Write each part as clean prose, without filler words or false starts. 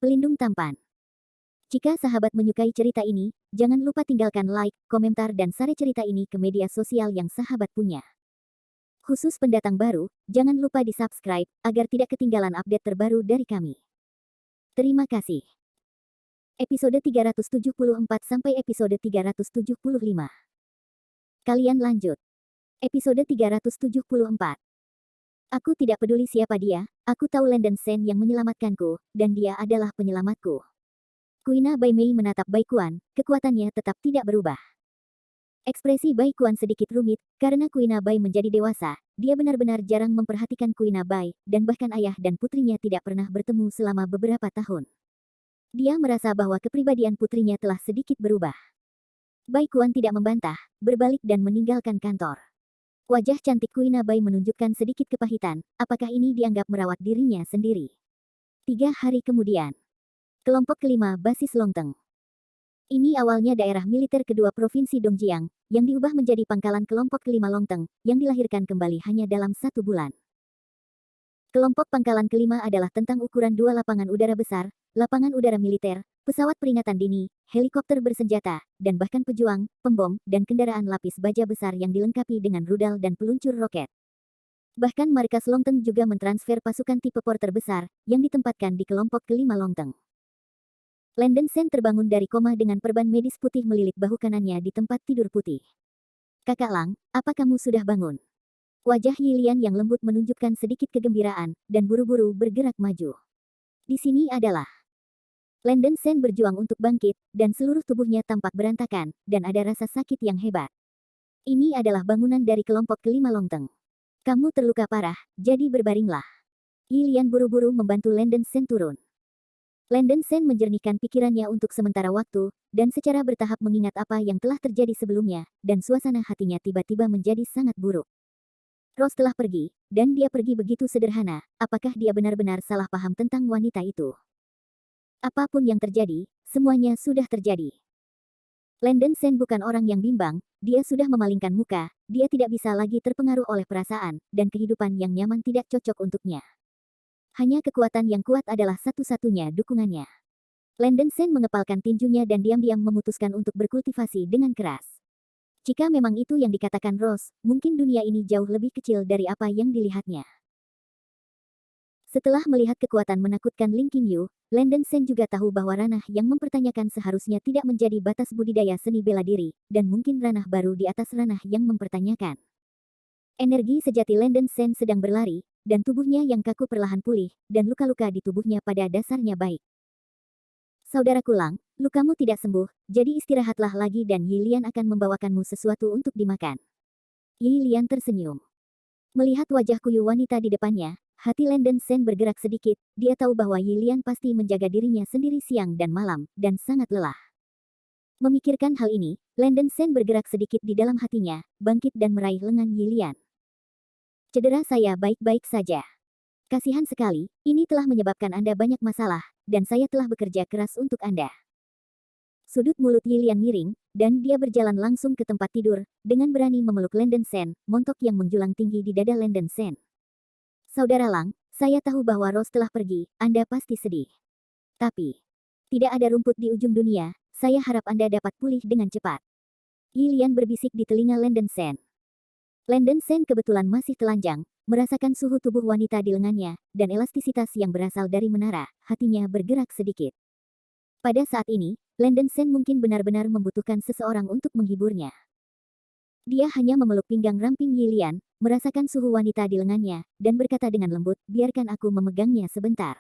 Pelindung tampan. Jika sahabat menyukai cerita ini, jangan lupa tinggalkan like, komentar dan share cerita ini ke media sosial yang sahabat punya. Khusus pendatang baru, jangan lupa di-subscribe agar tidak ketinggalan update terbaru dari kami. Terima kasih. Episode 374 sampai episode 375. Kalian lanjut. Episode 374. Aku tidak peduli siapa dia, aku tahu Landon Sen yang menyelamatkanku, dan dia adalah penyelamatku. Kuina Bai Mei menatap Bai Kuan, kekuatannya tetap tidak berubah. Ekspresi Bai Kuan sedikit rumit, karena Kuina Bai menjadi dewasa, dia benar-benar jarang memperhatikan Kuina Bai, dan bahkan ayah dan putrinya tidak pernah bertemu selama beberapa tahun. Dia merasa bahwa kepribadian putrinya telah sedikit berubah. Bai Kuan tidak membantah, berbalik dan meninggalkan kantor. Wajah cantik Kuina Bai menunjukkan sedikit kepahitan, apakah ini dianggap merawat dirinya sendiri. 3 hari kemudian. Kelompok kelima basis Longteng. Ini awalnya daerah militer kedua Provinsi Dongjiang, yang diubah menjadi pangkalan kelompok kelima Longteng, yang dilahirkan kembali hanya dalam 1 bulan. Kelompok pangkalan kelima adalah tentang ukuran 2 lapangan udara besar, lapangan udara militer, pesawat peringatan dini, helikopter bersenjata, dan bahkan pejuang, pembom, dan kendaraan lapis baja besar yang dilengkapi dengan rudal dan peluncur roket. Bahkan markas Longteng juga mentransfer pasukan tipe porter besar, yang ditempatkan di kelompok kelima Longteng. Landon Sen terbangun dari koma dengan perban medis putih melilit bahu kanannya di tempat tidur putih. Kakak Lang, apa kamu sudah bangun? Wajah Yilian yang lembut menunjukkan sedikit kegembiraan, dan buru-buru bergerak maju. Di sini adalah. Landon Sen berjuang untuk bangkit, dan seluruh tubuhnya tampak berantakan, dan ada rasa sakit yang hebat. Ini adalah bangunan dari kelompok kelima Longteng. Kamu terluka parah, jadi berbaringlah. Yilian buru-buru membantu Landon Sen turun. Landon Sen menjernihkan pikirannya untuk sementara waktu, dan secara bertahap mengingat apa yang telah terjadi sebelumnya, dan suasana hatinya tiba-tiba menjadi sangat buruk. Rose telah pergi, dan dia pergi begitu sederhana, apakah dia benar-benar salah paham tentang wanita itu? Apapun yang terjadi, semuanya sudah terjadi. Landon Sen bukan orang yang bimbang, dia sudah memalingkan muka, dia tidak bisa lagi terpengaruh oleh perasaan, dan kehidupan yang nyaman tidak cocok untuknya. Hanya kekuatan yang kuat adalah satu-satunya dukungannya. Landon Sen mengepalkan tinjunya dan diam-diam memutuskan untuk berkultivasi dengan keras. Jika memang itu yang dikatakan Rose, mungkin dunia ini jauh lebih kecil dari apa yang dilihatnya. Setelah melihat kekuatan menakutkan Ling Qingyu, Landon Sen juga tahu bahwa ranah yang mempertanyakan seharusnya tidak menjadi batas budidaya seni bela diri, dan mungkin ranah baru di atas ranah yang mempertanyakan. Energi sejati Landon Sen sedang berlari, dan tubuhnya yang kaku perlahan pulih, dan luka-luka di tubuhnya pada dasarnya baik. Saudaraku Lang, lukamu tidak sembuh, jadi istirahatlah lagi dan Yilian akan membawakanmu sesuatu untuk dimakan. Yilian tersenyum. Melihat wajah kuyu wanita di depannya, hati Landon Sen bergerak sedikit, dia tahu bahwa Yilian pasti menjaga dirinya sendiri siang dan malam, dan sangat lelah. Memikirkan hal ini, Landon Sen bergerak sedikit di dalam hatinya, bangkit dan meraih lengan Yilian. Cedera saya baik-baik saja. Kasihan sekali, ini telah menyebabkan Anda banyak masalah, dan saya telah bekerja keras untuk Anda. Sudut mulut Yilian miring, dan dia berjalan langsung ke tempat tidur, dengan berani memeluk Landon Sen, montok yang menjulang tinggi di dada Landon Sen. Saudara Lang, saya tahu bahwa Rose telah pergi, Anda pasti sedih. Tapi, tidak ada rumput di ujung dunia, saya harap Anda dapat pulih dengan cepat. Yilian berbisik di telinga Landon Sen. Landon Sen kebetulan masih telanjang, merasakan suhu tubuh wanita di lengannya, dan elastisitas yang berasal dari menara, hatinya bergerak sedikit. Pada saat ini, Landon Sen mungkin benar-benar membutuhkan seseorang untuk menghiburnya. Dia hanya memeluk pinggang ramping Yilian, merasakan suhu wanita di lengannya, dan berkata dengan lembut, biarkan aku memegangnya sebentar.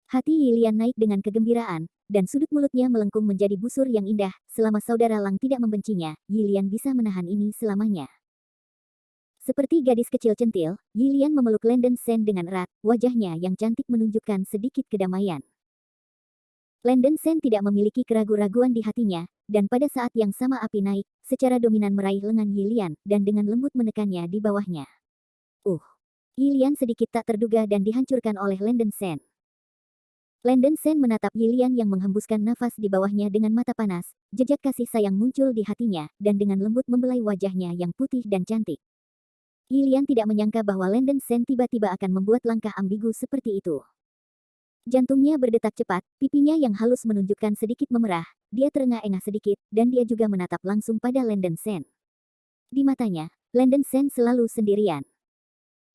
Hati Yilian naik dengan kegembiraan, dan sudut mulutnya melengkung menjadi busur yang indah, selama saudara Lang tidak membencinya, Yilian bisa menahan ini selamanya. Seperti gadis kecil centil, Yilian memeluk Landon Sen dengan erat, wajahnya yang cantik menunjukkan sedikit kedamaian. Landon Sen tidak memiliki keraguan-raguan di hatinya, dan pada saat yang sama api naik, secara dominan meraih lengan Yilian, dan dengan lembut menekannya di bawahnya. Yilian sedikit tak terduga dan dihancurkan oleh Landon Sen. Landon Sen menatap Yilian yang menghembuskan nafas di bawahnya dengan mata panas, jejak kasih sayang muncul di hatinya, dan dengan lembut membelai wajahnya yang putih dan cantik. Yilian tidak menyangka bahwa Landon Sen tiba-tiba akan membuat langkah ambigu seperti itu. Jantungnya berdetak cepat, pipinya yang halus menunjukkan sedikit memerah, dia terengah-engah sedikit, dan dia juga menatap langsung pada Landen Sen. Di matanya, Landen Sen selalu sendirian.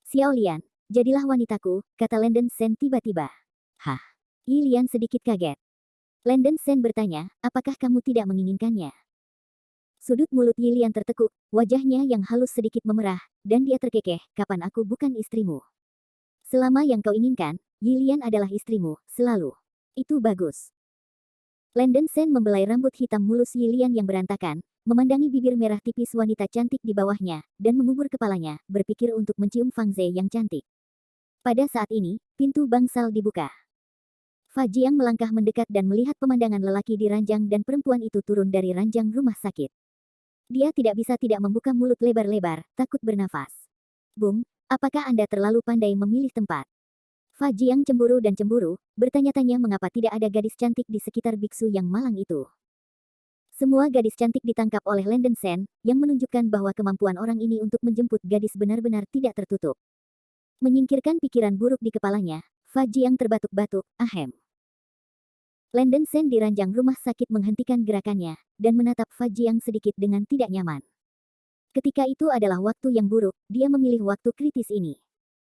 Xiao Lian, jadilah wanitaku, kata Landen Sen tiba-tiba. Hah? Yi Lian sedikit kaget. Landen Sen bertanya, apakah kamu tidak menginginkannya? Sudut mulut Yi Lian tertekuk, wajahnya yang halus sedikit memerah, dan dia terkekeh, kapan aku bukan istrimu? Selama yang kau inginkan, Yi Lian adalah istrimu, selalu. Itu bagus. Landen Sen membelai rambut hitam mulus Yi Lian yang berantakan, memandangi bibir merah tipis wanita cantik di bawahnya, dan mengubur kepalanya, berpikir untuk mencium Fang Ze yang cantik. Pada saat ini, pintu bangsal dibuka. Fa Jiang melangkah mendekat dan melihat pemandangan lelaki di ranjang dan perempuan itu turun dari ranjang rumah sakit. Dia tidak bisa tidak membuka mulut lebar-lebar, takut bernafas. Bung, apakah Anda terlalu pandai memilih tempat? Fa Jiang cemburu dan cemburu, bertanya-tanya mengapa tidak ada gadis cantik di sekitar biksu yang malang itu. Semua gadis cantik ditangkap oleh Landen Sen, yang menunjukkan bahwa kemampuan orang ini untuk menjemput gadis benar-benar tidak tertutup. Menyingkirkan pikiran buruk di kepalanya, Fa Jiang terbatuk-batuk, ahem. Landen Sen di ranjang rumah sakit menghentikan gerakannya, dan menatap Fa Jiang sedikit dengan tidak nyaman. Ketika itu adalah waktu yang buruk, dia memilih waktu kritis ini.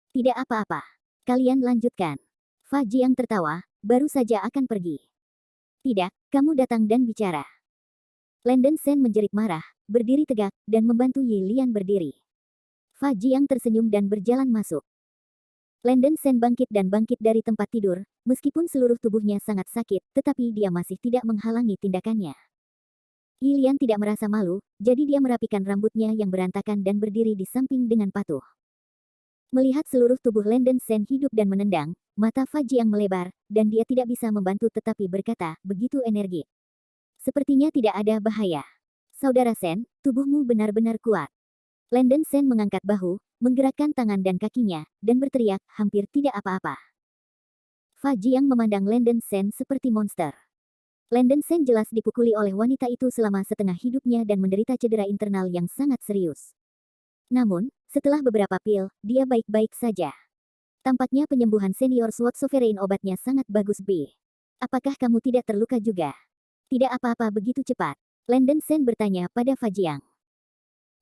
Tidak apa-apa. Kalian lanjutkan. Fa Jiang tertawa, baru saja akan pergi. Tidak, kamu datang dan bicara. Landen Sen menjerit marah, berdiri tegak, dan membantu Yi Lian berdiri. Fa Jiang tersenyum dan berjalan masuk. Landen Sen bangkit dari tempat tidur, meskipun seluruh tubuhnya sangat sakit, tetapi dia masih tidak menghalangi tindakannya. Yi Lian tidak merasa malu, jadi dia merapikan rambutnya yang berantakan dan berdiri di samping dengan patuh. Melihat seluruh tubuh Landen Sen hidup dan menendang, mata Fa Jiang melebar, dan dia tidak bisa membantu tetapi berkata, begitu energik. Sepertinya tidak ada bahaya. Saudara Sen, tubuhmu benar-benar kuat. Landen Sen mengangkat bahu, menggerakkan tangan dan kakinya, dan berteriak, hampir tidak apa-apa. Fa Jiang memandang Landen Sen seperti monster. Landen Sen jelas dipukuli oleh wanita itu selama setengah hidupnya dan menderita cedera internal yang sangat serius. Namun, setelah beberapa pil, dia baik-baik saja. Tampaknya penyembuhan senior SWOT Sovereign obatnya sangat bagus B. Apakah kamu tidak terluka juga? Tidak apa-apa begitu cepat. Landen Sen bertanya pada Fa Jiang.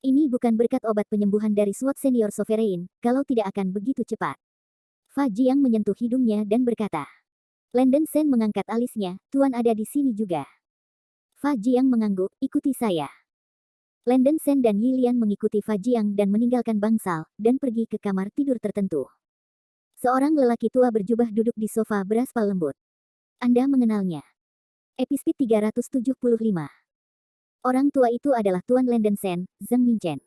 Ini bukan berkat obat penyembuhan dari SWOT Senior Sovereign, kalau tidak akan begitu cepat. Fa Jiang menyentuh hidungnya dan berkata. Landen Sen mengangkat alisnya, Tuan ada di sini juga. Fa Jiang mengangguk, ikuti saya. Landen Sen dan Yi Lian mengikuti Fa Jiang dan meninggalkan bangsal, dan pergi ke kamar tidur tertentu. Seorang lelaki tua berjubah duduk di sofa beraspal lembut. Anda mengenalnya. Episode 375. Orang tua itu adalah Tuan Landen Sen, Zhang Minchen.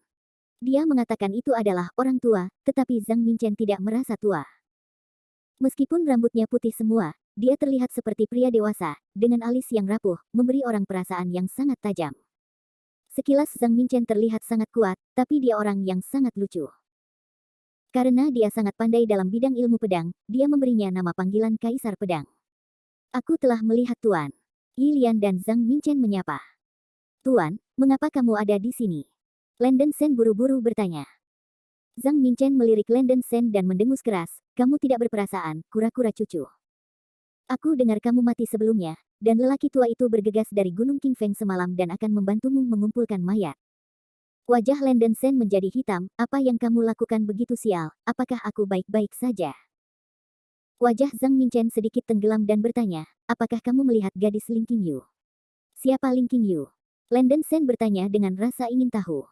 Dia mengatakan itu adalah orang tua, tetapi Zhang Minchen tidak merasa tua. Meskipun rambutnya putih semua, dia terlihat seperti pria dewasa, dengan alis yang rapuh, memberi orang perasaan yang sangat tajam. Sekilas Zhang Minchen terlihat sangat kuat, tapi dia orang yang sangat lucu. Karena dia sangat pandai dalam bidang ilmu pedang, dia memberinya nama panggilan Kaisar Pedang. Aku telah melihat Tuan. Yi Lian dan Zhang Minchen menyapa. Tuan, mengapa kamu ada di sini? Landen Sen buru-buru bertanya. Zhang Minchen melirik Landen Sen dan mendengus keras, kamu tidak berperasaan, kura-kura cucu. Aku dengar kamu mati sebelumnya, dan lelaki tua itu bergegas dari Gunung King Feng semalam dan akan membantumu mengumpulkan mayat. Wajah Landen Sen menjadi hitam, apa yang kamu lakukan begitu sial, apakah aku baik-baik saja? Wajah Zhang Minchen sedikit tenggelam dan bertanya, apakah kamu melihat gadis Ling Qingyu? Siapa Ling Qingyu? Landen Sen bertanya dengan rasa ingin tahu.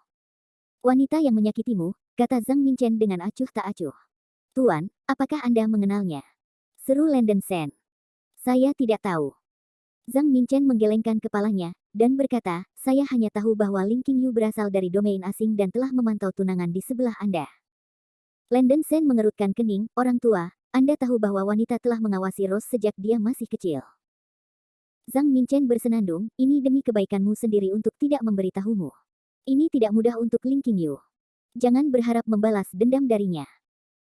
Wanita yang menyakitimu, kata Zhang Minchen dengan acuh tak acuh. Tuan, apakah Anda mengenalnya? Seru Landen Sen. Saya tidak tahu. Zhang Minchen menggelengkan kepalanya, dan berkata, saya hanya tahu bahwa Ling Qingyu berasal dari domain asing dan telah memantau tunangan di sebelah Anda. Landen Sen mengerutkan kening, orang tua, Anda tahu bahwa wanita telah mengawasi Rose sejak dia masih kecil. Zhang Minchen bersenandung, ini demi kebaikanmu sendiri untuk tidak memberitahumu. Ini tidak mudah untuk Ling Qingyu. Jangan berharap membalas dendam darinya.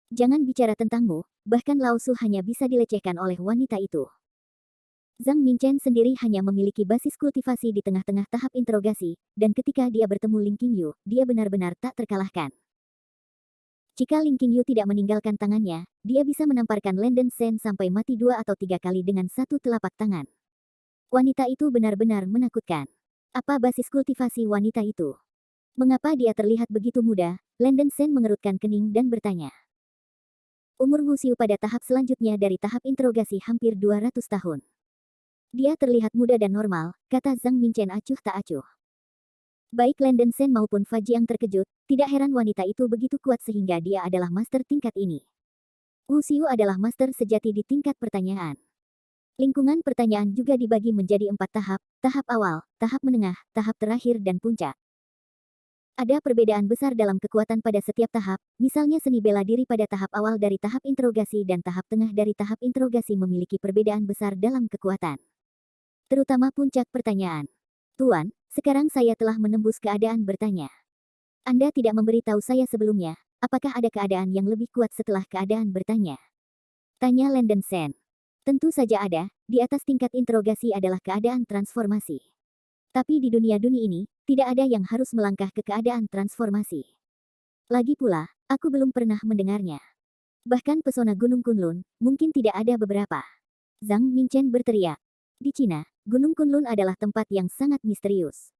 Jangan bicara tentangmu, bahkan Lao Su hanya bisa dilecehkan oleh wanita itu. Zhang Minchen sendiri hanya memiliki basis kultivasi di tengah-tengah tahap interogasi, dan ketika dia bertemu Ling Qingyu, dia benar-benar tak terkalahkan. Jika Ling Qingyu tidak meninggalkan tangannya, dia bisa menamparkan Landen Sen sampai mati 2 atau 3 kali dengan satu telapak tangan. Wanita itu benar-benar menakutkan. Apa basis kultivasi wanita itu? Mengapa dia terlihat begitu muda? Landen Sen mengerutkan kening dan bertanya. Umur Wu Xiu pada tahap selanjutnya dari tahap interogasi hampir 200 tahun. Dia terlihat muda dan normal, kata Zhang Minchen acuh tak acuh. Baik Landen Sen maupun Fa Jiang terkejut, tidak heran wanita itu begitu kuat sehingga dia adalah master tingkat ini. Wu Xiu adalah master sejati di tingkat pertanyaan. Lingkungan pertanyaan juga dibagi menjadi 4 tahap, tahap awal, tahap menengah, tahap terakhir dan puncak. Ada perbedaan besar dalam kekuatan pada setiap tahap, misalnya seni bela diri pada tahap awal dari tahap interogasi dan tahap tengah dari tahap interogasi memiliki perbedaan besar dalam kekuatan. Terutama puncak pertanyaan. Tuan, sekarang saya telah menembus keadaan bertanya. Anda tidak memberitahu saya sebelumnya, apakah ada keadaan yang lebih kuat setelah keadaan bertanya? Tanya Landen Sen. Tentu saja ada, di atas tingkat interogasi adalah keadaan transformasi. Tapi di dunia ini, tidak ada yang harus melangkah ke keadaan transformasi. Lagi pula, aku belum pernah mendengarnya. Bahkan pesona Gunung Kunlun, mungkin tidak ada beberapa. Zhang Minchen berteriak. Di Cina, Gunung Kunlun adalah tempat yang sangat misterius.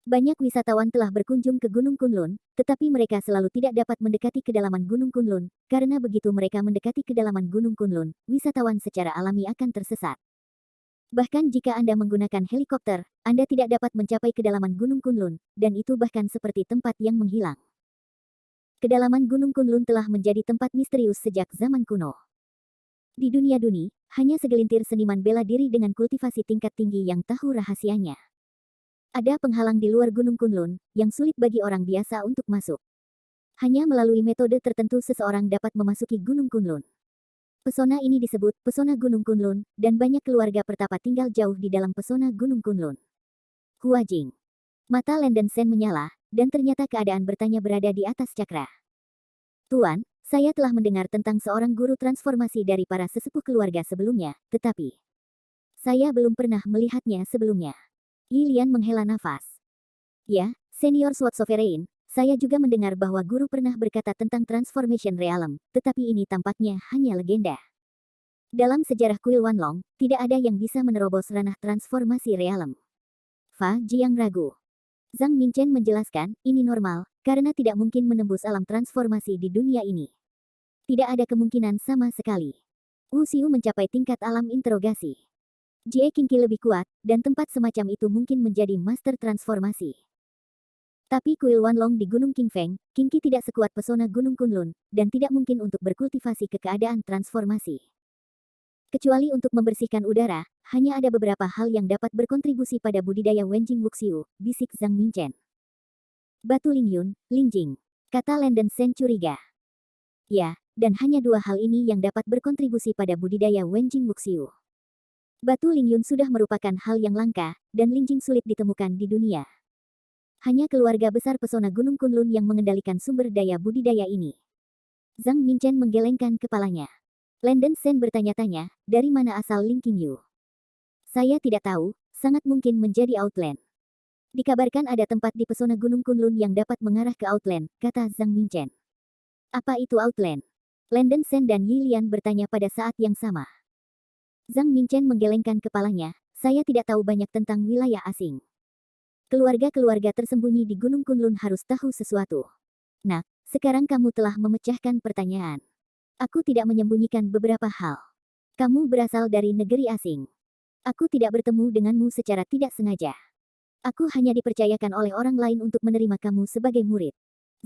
Banyak wisatawan telah berkunjung ke Gunung Kunlun, tetapi mereka selalu tidak dapat mendekati kedalaman Gunung Kunlun, karena begitu mereka mendekati kedalaman Gunung Kunlun, wisatawan secara alami akan tersesat. Bahkan jika Anda menggunakan helikopter, Anda tidak dapat mencapai kedalaman Gunung Kunlun, dan itu bahkan seperti tempat yang menghilang. Kedalaman Gunung Kunlun telah menjadi tempat misterius sejak zaman kuno. Di dunia hanya segelintir seniman bela diri dengan kultivasi tingkat tinggi yang tahu rahasianya. Ada penghalang di luar Gunung Kunlun, yang sulit bagi orang biasa untuk masuk. Hanya melalui metode tertentu seseorang dapat memasuki Gunung Kunlun. Pesona ini disebut pesona Gunung Kunlun, dan banyak keluarga pertapa tinggal jauh di dalam pesona Gunung Kunlun. Hua Jing. Mata Landen Sen menyala, dan ternyata keadaan bertanya berada di atas cakra. Tuan, saya telah mendengar tentang seorang guru transformasi dari para sesepuh keluarga sebelumnya, tetapi saya belum pernah melihatnya sebelumnya. Yi Lian menghela nafas. Ya, senior SWOT Sovereign, saya juga mendengar bahwa guru pernah berkata tentang Transformation Realm, tetapi ini tampaknya hanya legenda. Dalam sejarah kuil Wanlong, tidak ada yang bisa menerobos ranah transformasi realm. Fa Jiang ragu. Zhang Minchen menjelaskan, ini normal, karena tidak mungkin menembus alam transformasi di dunia ini. Tidak ada kemungkinan sama sekali. Wu Xiu mencapai tingkat alam interogasi. Jie Qingqi lebih kuat, dan tempat semacam itu mungkin menjadi master transformasi. Tapi kuil Wanlong di Gunung Qingfeng, Qingqi tidak sekuat pesona Gunung Kunlun, dan tidak mungkin untuk berkultivasi ke keadaan transformasi. Kecuali untuk membersihkan udara, hanya ada beberapa hal yang dapat berkontribusi pada budidaya Wenjing Wuxiu, bisik Zhang Minchen. Batu Lingyun, Lingjing, kata Landen Sen curiga. Ya, dan hanya 2 hal ini yang dapat berkontribusi pada budidaya Wenjing Wuxiu. Batu Lingyun sudah merupakan hal yang langka, dan Lingjing sulit ditemukan di dunia. Hanya keluarga besar pesona Gunung Kunlun yang mengendalikan sumber daya budidaya ini. Zhang Minchen menggelengkan kepalanya. Landen Sen bertanya-tanya, dari mana asal Ling Qingyu? Saya tidak tahu, sangat mungkin menjadi Outland. Dikabarkan ada tempat di pesona Gunung Kunlun yang dapat mengarah ke Outland, kata Zhang Minchen. Apa itu Outland? Landen Sen dan Yi Lian bertanya pada saat yang sama. Zhang Minchen menggelengkan kepalanya, saya tidak tahu banyak tentang wilayah asing. Keluarga-keluarga tersembunyi di Gunung Kunlun harus tahu sesuatu. Nah, sekarang kamu telah memecahkan pertanyaan. Aku tidak menyembunyikan beberapa hal. Kamu berasal dari negeri asing. Aku tidak bertemu denganmu secara tidak sengaja. Aku hanya dipercayakan oleh orang lain untuk menerima kamu sebagai murid.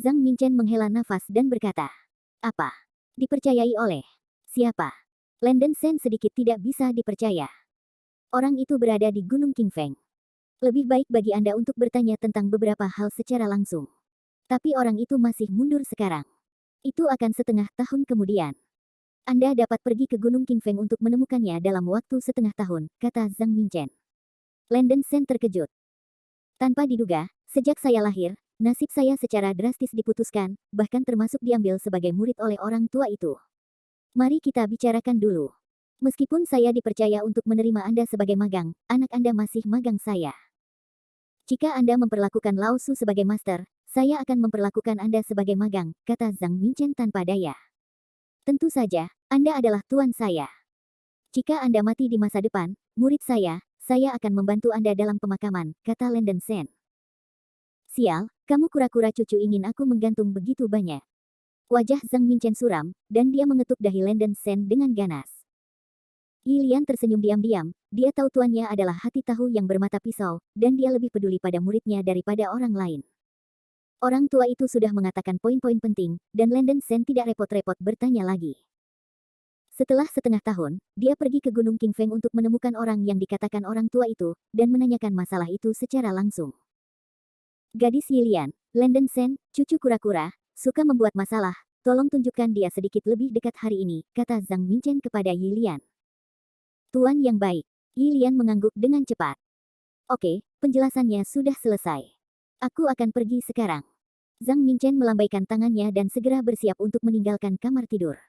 Zhang Minchen menghela nafas dan berkata, apa? Dipercayai oleh siapa? Landen Sen sedikit tidak bisa dipercaya. Orang itu berada di Gunung Qingfeng. Lebih baik bagi Anda untuk bertanya tentang beberapa hal secara langsung. Tapi orang itu masih mundur sekarang. Itu akan setengah tahun kemudian. Anda dapat pergi ke Gunung Qingfeng untuk menemukannya dalam waktu setengah tahun, kata Zhang Minchen. Landen Sen terkejut. Tanpa diduga, sejak saya lahir, nasib saya secara drastis diputuskan, bahkan termasuk diambil sebagai murid oleh orang tua itu. Mari kita bicarakan dulu. Meskipun saya dipercaya untuk menerima Anda sebagai magang, anak Anda masih magang saya. Jika Anda memperlakukan Lao Su sebagai master, saya akan memperlakukan Anda sebagai magang, kata Zhang Minchen tanpa daya. Tentu saja, Anda adalah tuan saya. Jika Anda mati di masa depan, murid saya akan membantu Anda dalam pemakaman, kata Landen Sen. Sial, kamu kura-kura cucu ingin aku menggantung begitu banyak. Wajah Zhang Minchen suram, dan dia mengetuk dahi Landen Sen dengan ganas. Yi Lian tersenyum diam-diam, dia tahu tuannya adalah hati tahu yang bermata pisau, dan dia lebih peduli pada muridnya daripada orang lain. Orang tua itu sudah mengatakan poin-poin penting, dan Landen Sen tidak repot-repot bertanya lagi. Setelah setengah tahun, dia pergi ke Gunung Qingfeng untuk menemukan orang yang dikatakan orang tua itu, dan menanyakan masalah itu secara langsung. Gadis Yi Lian, Landen Sen, cucu kura-kura, suka membuat masalah, tolong tunjukkan dia sedikit lebih dekat hari ini, kata Zhang Minchen kepada Yi Lian. Tuan yang baik, Yi Lian mengangguk dengan cepat. Oke, penjelasannya sudah selesai. Aku akan pergi sekarang. Zhang Minchen melambaikan tangannya dan segera bersiap untuk meninggalkan kamar tidur.